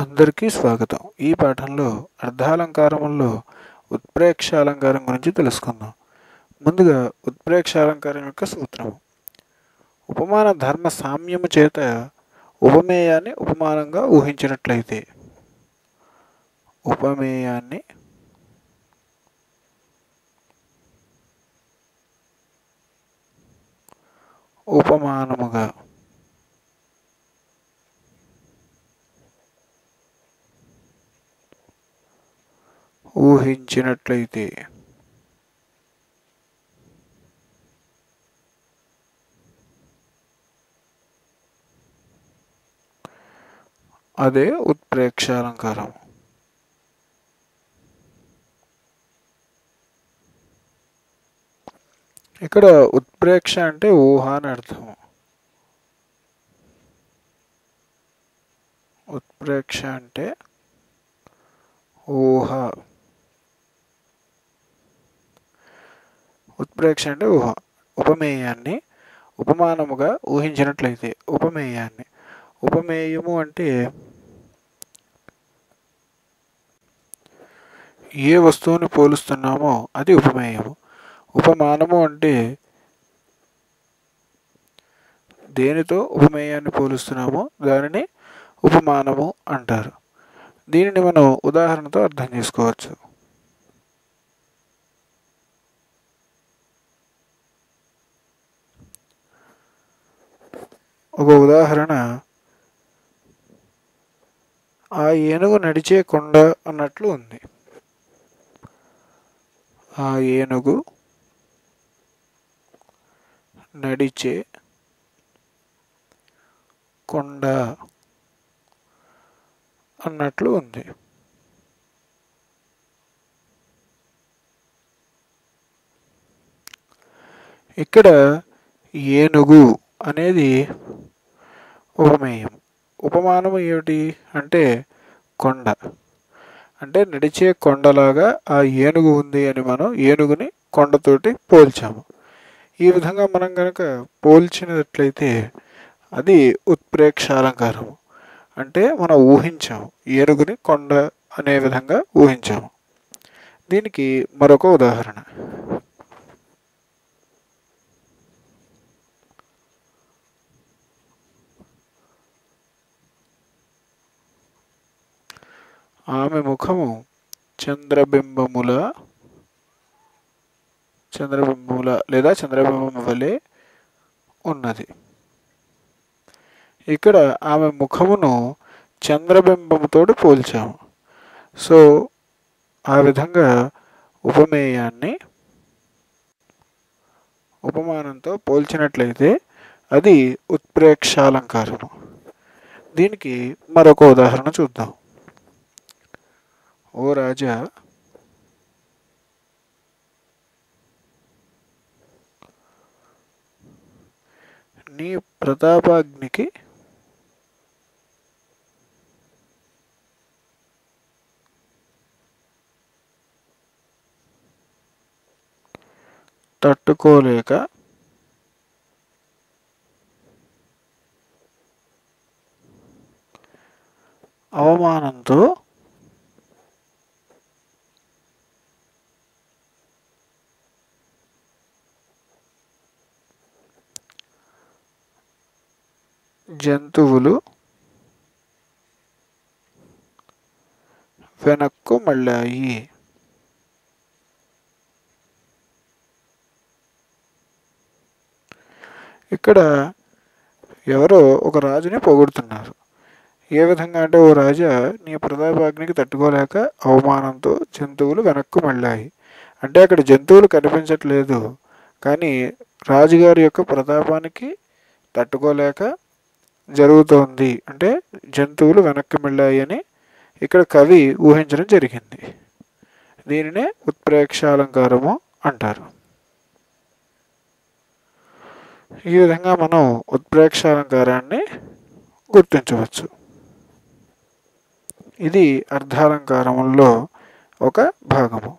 అందరికీ స్వాగతం. ఈ పాఠంలో అర్థాలంకారముల్లో ఉత్ప్రేక్ష అలంకారం గురించి తెలుసుకుందాం. ముందుగా ఉత్ప్రేక్ష అలంకారం యొక్క సూత్రము. ఉపమాన ధర్మ సామ్యము చేత ఉపమేయాన్ని ఉపమానంగా ఊహించినట్లయితే ఉపమేయాన్ని ఉపమానముగా ఊహించినట్లయితే అదే ఉత్ప్రేక్ష అలంకారం. ఇక్కడ ఉత్ప్రేక్ష అంటే ఊహ అని అర్థం. ఉత్ప్రేక్ష అంటే ఊహ. ఉత్ప్రేక్ష అంటే ఊహ. ఉపమేయాన్ని ఉపమానముగా ఊహించినట్లయితే ఉపమేయాన్ని. ఉపమేయము అంటే ఏ వస్తువుని పోలుస్తున్నామో అది ఉపమేయము. ఉపమానము అంటే దేనితో ఉపమేయాన్ని పోలుస్తున్నామో దానిని ఉపమానము అంటారు. దీనిని మనం ఉదాహరణతో అర్థం చేసుకోవచ్చు. ఒక ఉదాహరణ, ఆ ఏనుగు నడిచే కొండ అన్నట్లు ఉంది. ఆ ఏనుగు నడిచే కొండ అన్నట్లు ఉంది. ఇక్కడ ఏనుగు అనేది ఉపమేయం. ఉపమానము ఏమిటి అంటే కొండ. అంటే నడిచే కొండలాగా ఆ ఏనుగు ఉంది అని మనం ఏనుగుని కొండతోటి పోల్చాము. ఈ విధంగా మనం కనుక పోల్చినట్లయితే అది ఉత్ప్రేక్ష అలంకారము. అంటే మనం ఊహించాము, ఏనుగుని కొండ అనే విధంగా ఊహించాము. దీనికి మరొక ఉదాహరణ. ఆమె ముఖము చంద్రబింబముల లేదా చంద్రబింబము వలె ఉన్నది. ఇక్కడ ఆమె ముఖమును చంద్రబింబముతో పోల్చాము. సో ఆ విధంగా ఉపమేయాన్ని ఉపమానంతో పోల్చినట్లయితే అది ఉత్ప్రేక్ష అలంకారము. దీనికి మరొక ఉదాహరణ చూద్దాం. ఓ రాజా, నీ ప్రతాపాగ్నికి తట్టుకోలేక అవమానంతో జంతువులు వెనక్కు మళ్ళాయి. ఇక్కడ ఎవరో ఒక రాజుని పొగుడుతున్నారు. ఏ విధంగా అంటే, ఓ రాజా, నీ ప్రతాపాగ్నికి తట్టుకోలేక అవమానంతో జంతువులు వెనక్కు మళ్ళాయి. అంటే అక్కడ జంతువులు కనిపించట్లేదు, కానీ రాజుగారి యొక్క ప్రతాపానికి తట్టుకోలేక జరుగుతోంది. అంటే జంతువులు వెనక్కి మళ్ళాయి అని ఇక్కడ కవి ఊహించడం జరిగింది. దీనినే ఉత్ప్రేక్ష అలంకారము అంటారు. ఈ విధంగా మనం ఉత్ప్రేక్ష అలంకారాన్ని గుర్తించవచ్చు. ఇది అర్థాలంకారముల్లో ఒక భాగము.